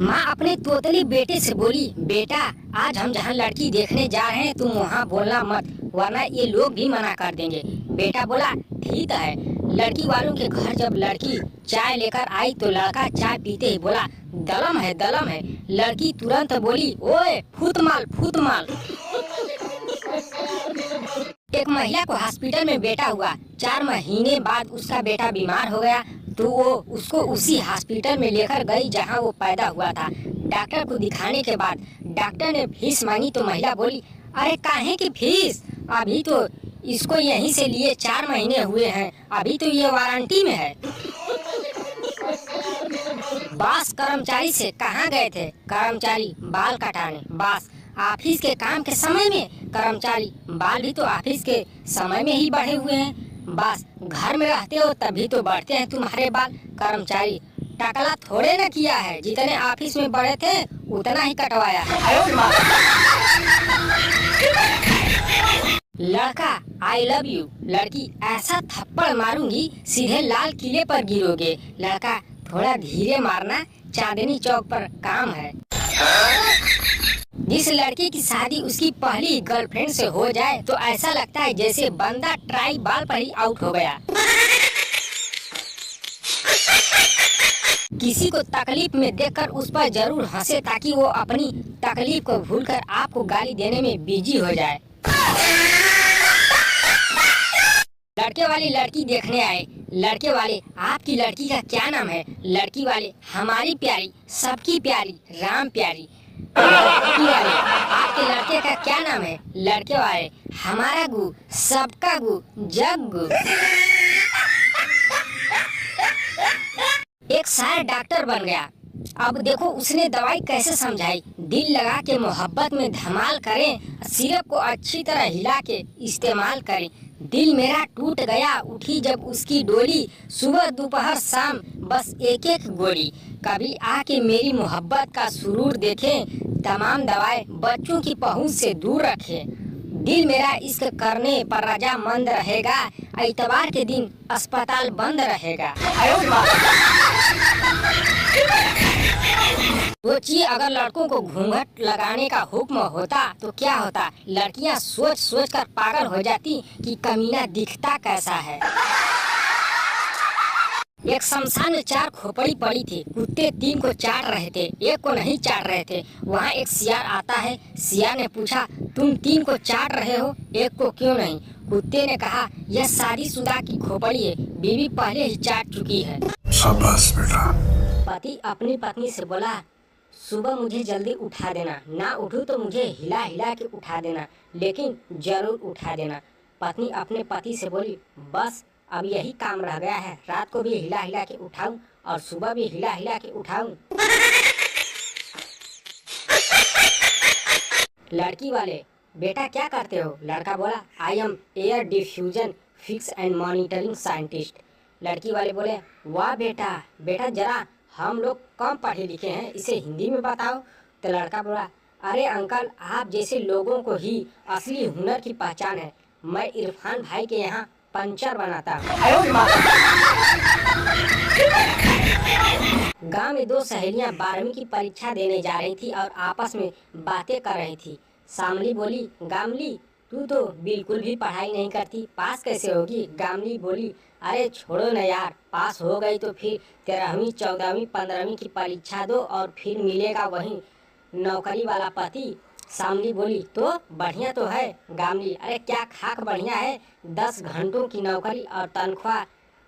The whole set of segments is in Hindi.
माँ अपने तोतली बेटे से बोली, बेटा आज हम जहाँ लड़की देखने जा रहे हैं तुम वहाँ बोलना मत, वरना ये लोग भी मना कर देंगे। बेटा बोला, ठीक है। लड़की वालों के घर जब लड़की चाय लेकर आई तो लड़का चाय पीते ही बोला, दलम है दलम है। लड़की तुरंत बोली, ओए फूतमाल फूतमाल। एक महिला को हॉस्पिटल में बेटा हुआ। 4 महीने बाद उसका बेटा बीमार हो गया तो वो उसको उसी हॉस्पिटल में लेकर गई जहां वो पैदा हुआ था। डॉक्टर को दिखाने के बाद डॉक्टर ने फीस मांगी तो महिला बोली, अरे काहे की फीस, अभी तो इसको यहीं से लिए 4 महीने हुए हैं, अभी तो ये वारंटी में है। बॉस कर्मचारी से कहाँ गए थे? कर्मचारी बाल कटाने। बॉस ऑफिस के काम के समय में? कर्मचारी बाल भी तो ऑफिस के समय में ही बढ़े हुए हैं। बॉस घर में रहते हो तभी तो बढ़ते हैं तुम्हारे बाल। कर्मचारी टकला थोड़े न किया है, जितने ऑफिस में बढ़े थे उतना ही कटवाया है। लड़का आई लव यू। लड़की ऐसा थप्पड़ मारूंगी सीधे लाल किले पर गिरोगे। लड़का थोड़ा धीरे मारना, चांदनी चौक पर काम है। जिस लड़की की शादी उसकी पहली गर्लफ्रेंड से हो जाए तो ऐसा लगता है जैसे बंदा ट्राई बॉल पर ही आउट हो गया। किसी को तकलीफ में देखकर उस पर जरूर हंसे ताकि वो अपनी तकलीफ को भूलकर आपको गाली देने में बिजी हो जाए। लड़के वाली लड़की देखने आए। लड़के वाले, आपकी लड़की का क्या नाम है? लड़की वाले, हमारी प्यारी, सबकी प्यारी, राम प्यारी। लड़की वाले, आपके लड़के का क्या नाम है? लड़के वाले, हमारा गु, सबका गु, जग्गू। एक शायर डॉक्टर बन गया। अब देखो उसने दवाई कैसे समझाई। दिल लगा के मोहब्बत में धमाल करें, सिरप को अच्छी तरह हिला के इस्तेमाल करें। दिल मेरा टूट गया, उठी जब उसकी डोली, सुबह दोपहर शाम बस एक एक गोली। कभी आके मेरी मोहब्बत का सुरूर देखें, तमाम दवाएं बच्चों की पहुंच से दूर रखें। दिल मेरा इश्क करने पर रजामंद रहेगा, इतवार के दिन अस्पताल बंद रहेगा। सोचिए अगर लड़कों को घूंघट लगाने का हुक्म होता तो क्या होता। लड़कियां सोच सोच कर पागल हो जाती कि कमीना दिखता कैसा है। एक शमशान में 4 खोपड़ी पड़ी थी। कुत्ते 3 को चाट रहे थे, एक को नहीं चाट रहे थे। वहाँ एक सियार आता है। सियार ने पूछा, तुम 3 को चाट रहे हो, एक को क्यों नहीं? कुत्ते ने कहा, यह शादीशुदा की खोपड़ी है, बीवी पहले ही चाट चुकी है। शाबाश बेटा। पति अपनी पत्नी से बोला, सुबह मुझे जल्दी उठा देना, ना उठूं तो मुझे हिला हिला के उठा देना, लेकिन जरूर उठा देना। पत्नी अपने पति से बोली, बस अब यही काम रह गया है, रात को भी हिला हिला के उठाऊं और सुबह भी हिला हिला के उठाऊं। लड़की वाले, बेटा क्या करते हो? लड़का बोला, I am air diffusion fix and monitoring scientist. लड़की वाले बोले, वाह बेटा, बेटा जरा हम लोग कम पढ़े लिखे हैं, इसे हिंदी में बताओ। तो लड़का बोला, अरे अंकल, आप जैसे लोगों को ही असली हुनर की पहचान है। मैं इरफान भाई के यहाँ पंचर बनाता। गांव में 2 सहेलियां 12वीं की परीक्षा देने जा रही थी और आपस में बातें कर रही थी। शामली बोली, गामली तू तो बिल्कुल भी पढ़ाई नहीं करती, पास कैसे होगी? गामली बोली, अरे छोड़ो न यार, पास हो गई तो फिर 13वीं 14वीं 15वीं की परीक्षा दो और फिर मिलेगा वही नौकरी वाला पति। शामली बोली, तो बढ़िया तो है। गामली, अरे क्या खाक बढ़िया है, 10 घंटों की नौकरी और तनख्वाह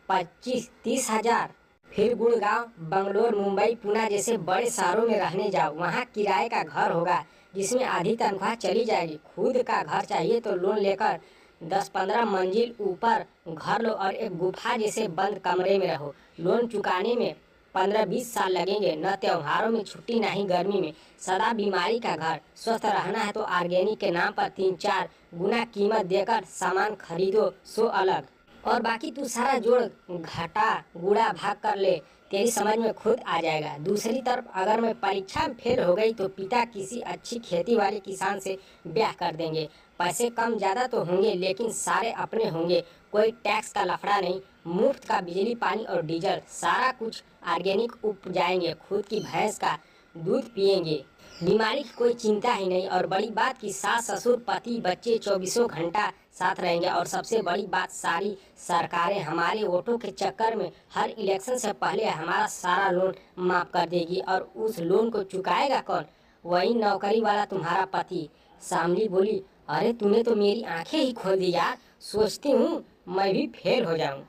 25-30 हजार। फिर गुड़गांव, बंगलोर, मुंबई, पुणे जैसे बड़े शहरों में रहने जाओ, वहाँ किराए का घर होगा जिसमें आधी तनख्वाह चली जाएगी। खुद का घर चाहिए तो लोन लेकर 10-15 मंजिल ऊपर घर लो और एक गुफा जैसे बंद कमरे में रहो। लोन चुकाने में 15-20 साल लगेंगे। न त्योहारों में छुट्टी, न ही गर्मी में। सदा बीमारी का घर। स्वस्थ रहना है तो ऑर्गेनिक के नाम पर 3-4 गुना कीमत देकर सामान खरीदो, सो अलग। और बाकी तू सारा जोड़ घटा गुड़ा भाग कर ले, तेरी समझ में खुद आ जाएगा। दूसरी तरफ अगर मैं परीक्षा में फेल हो गई तो पिता किसी अच्छी खेती वाले किसान से ब्याह कर देंगे। पैसे कम ज़्यादा तो होंगे लेकिन सारे अपने होंगे, कोई टैक्स का लफड़ा नहीं। मुफ्त का बिजली पानी और डीजल, सारा कुछ ऑर्गेनिक उपजाएंगे। खुद की भैंस का दूध पिएंगे। बीमारी की कोई चिंता ही नहीं, और बड़ी बात कि सास ससुर पति बच्चे 24 घंटा साथ रहेंगे। और सबसे बड़ी बात, सारी सरकारें हमारे वोटों के चक्कर में हर इलेक्शन से पहले हमारा सारा लोन माफ कर देगी, और उस लोन को चुकाएगा कौन? वही नौकरी वाला तुम्हारा पति। शामली बोली, अरे तूने तो मेरी आंखें ही खोल दी यार, सोचती हूँ मैं भी फेल हो जाऊं।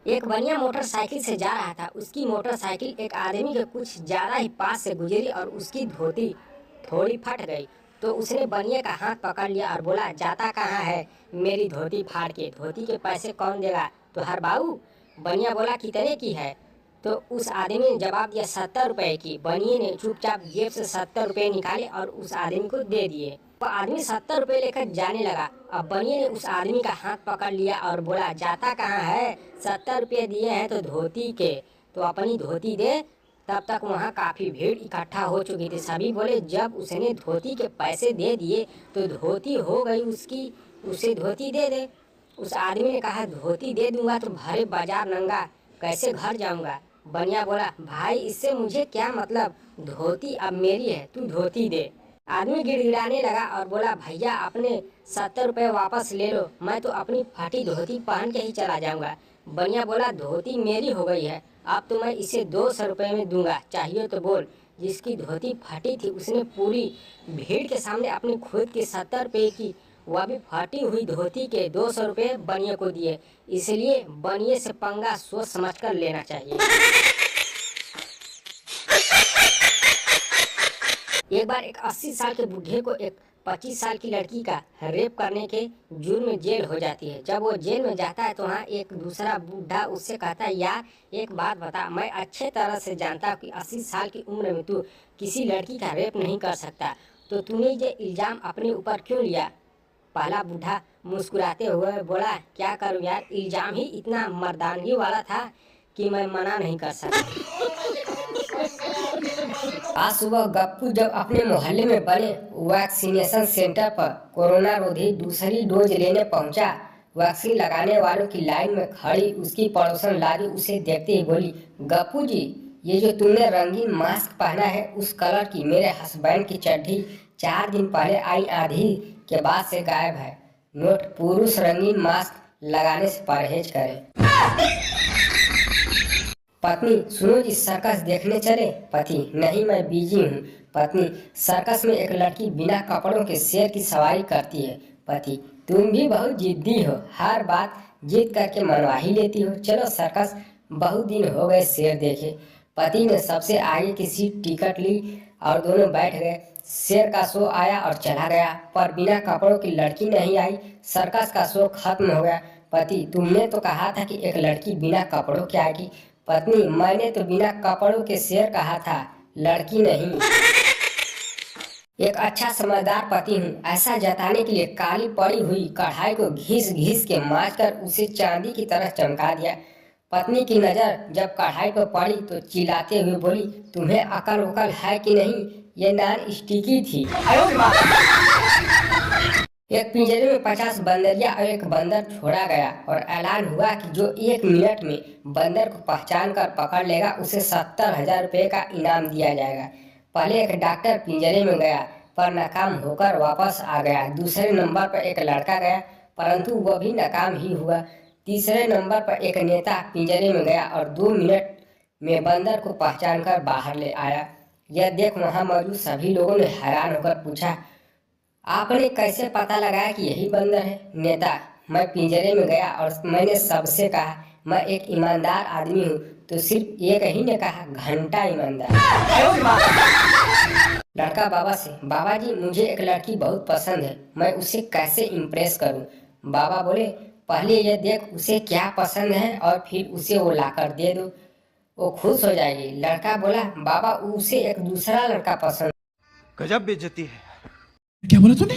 एक बनिया मोटरसाइकिल से जा रहा था। उसकी मोटरसाइकिल एक आदमी के कुछ ज्यादा ही पास से गुजरी और उसकी धोती थोड़ी फट गई। तो उसने बनिया का हाथ पकड़ लिया और बोला, जाता कहाँ है मेरी धोती फाड़ के? धोती के पैसे कौन देगा? तो हर बाबू। बनिया बोला, कितने की है? तो उस आदमी ने जवाब दिया, 70 रुपए की। बनिए ने चुपचाप जेब से 70 रुपए निकाले और उस आदमी को दे दिए। वो आदमी 70 रुपए लेकर जाने लगा। अब बनिए ने उस आदमी का हाथ पकड़ लिया और बोला, जाता कहाँ है? 70 रुपये दिए हैं तो धोती के, तो अपनी धोती दे। तब तक वहाँ काफी भीड़ इकट्ठा हो चुकी थी। सभी बोले, जब उसने धोती के पैसे दे दिए तो धोती हो गई उसकी, उसे धोती दे दे। उस आदमी ने कहा, धोती दे दूंगा तो भरे बाजार नंगा कैसे घर जाऊंगा? बनिया बोला, भाई इससे मुझे क्या मतलब, धोती अब मेरी है, तू धोती दे। आदमी गिड़गिड़ाने लगा और बोला, भैया अपने 70 रुपए वापस ले लो, मैं तो अपनी फटी धोती पहन के ही चला जाऊंगा। बनिया बोला, धोती मेरी हो गई है, अब तो मैं इसे 200 रुपए में दूंगा, चाहिए तो बोल। जिसकी धोती फटी थी उसने पूरी भीड़ के सामने अपनी खुद की 70 रुपए की, वह भी फटी हुई धोती के 200 रुपए बनिए को दिए। इसलिए बनिए से पंगा सोच समझ कर लेना चाहिए। एक बार एक 80 साल के बूढ़े को एक 25 साल की लड़की का रेप करने के जुर्म में जेल हो जाती है। जब वो जेल में जाता है तो वहाँ एक दूसरा बूढ़ा उससे कहता है, यार एक बात बता, मैं अच्छे तरह से जानता हूँ कि 80 साल की उम्र में तू किसी लड़की का रेप नहीं कर सकता, तो तूने ये इल्जाम अपने ऊपर क्यों लिया? पहला बूढ़ा मुस्कुराते हुए बोला, क्या करूं यार, इल्जाम ही इतना मर्दानगी वाला था कि मैं मना नहीं कर सका। आज सुबह गप्पू जब अपने मोहल्ले में बने वैक्सीनेशन सेंटर पर कोरोना रोधी दूसरी डोज लेने पहुंचा, वैक्सीन लगाने वालों की लाइन में खड़ी उसकी पड़ोसन लाजू उसे देखते ही बोली, गप्पू जी, ये जो तुमने रंगीन मास्क पहना है उस कलर की मेरे हस्बैंड की चड्ढी 4 दिन पहले आई आंधी के बाद से गायब है। नोट, पुरुष रंगीन मास्क लगाने से परहेज करें। पत्नी, सुनो जी सर्कस देखने चले? पति, नहीं मैं बिजी हूँ। पत्नी, सर्कस में एक लड़की बिना कपड़ों के शेर की सवारी करती है। पति, तुम भी बहुत जिद्दी हो, हर बात जिद करके मनवा ही लेती हो। चलो सर्कस, बहुत दिन हो गए शेर देखे। पति ने सबसे आगे की सीट टिकट ली और दोनों बैठ गए। शेर का शो आया और चला गया, पर बिना कपड़ों की लड़की नहीं आई। सर्कस का शो खत्म हो गया। पति, तुमने तो कहा था कि एक लड़की बिना कपड़ों के आएगी। पत्नी, मैंने तो बिना कपड़ों के शेर कहा था, लड़की नहीं। एक अच्छा समझदार पति हूँ, ऐसा जताने के लिए काली पड़ी हुई कढ़ाई को घिस घिस के मांजकर उसे चांदी की तरह चमका दिया। पत्नी की नजर जब कढ़ाई पर पड़ी तो चिल्लाते हुए बोली, तुम्हें अकल उकल है कि नहीं, ये नॉन स्टिकी थी। एक पिंजरे में 50 बंदरिया और एक बंदर छोड़ा गया और ऐलान हुआ कि जो 1 मिनट में बंदर को पहचान कर पकड़ लेगा उसे 70,000 रुपये का इनाम दिया जाएगा। पहले एक डॉक्टर पिंजरे में गया पर नाकाम होकर वापस आ गया। दूसरे नंबर पर एक लड़का गया परंतु वह भी नाकाम ही हुआ। तीसरे नंबर पर एक नेता पिंजरे में गया और 2 मिनट में बंदर को पहचान कर बाहर ले आया। यह देख वहां मौजूद सभी लोगों ने हैरान होकर पूछा, आपने कैसे पता लगाया कि यही बंदर है? नेता, मैं पिंजरे में गया और मैंने सबसे कहा मैं एक ईमानदार आदमी हूँ, तो सिर्फ एक ही ने कहा घंटा ईमानदार। लड़का बाबा से, बाबा जी मुझे एक लड़की बहुत पसंद है, मैं उसे कैसे इम्प्रेस करूँ? बाबा बोले, पहले ये देख उसे क्या पसंद है और फिर उसे वो लाकर दे दो, वो खुश हो जाएगी। लड़का बोला, बाबा उसे एक दूसरा लड़का पसंद। गजब बेइज्जती है। क्या बोला तूने?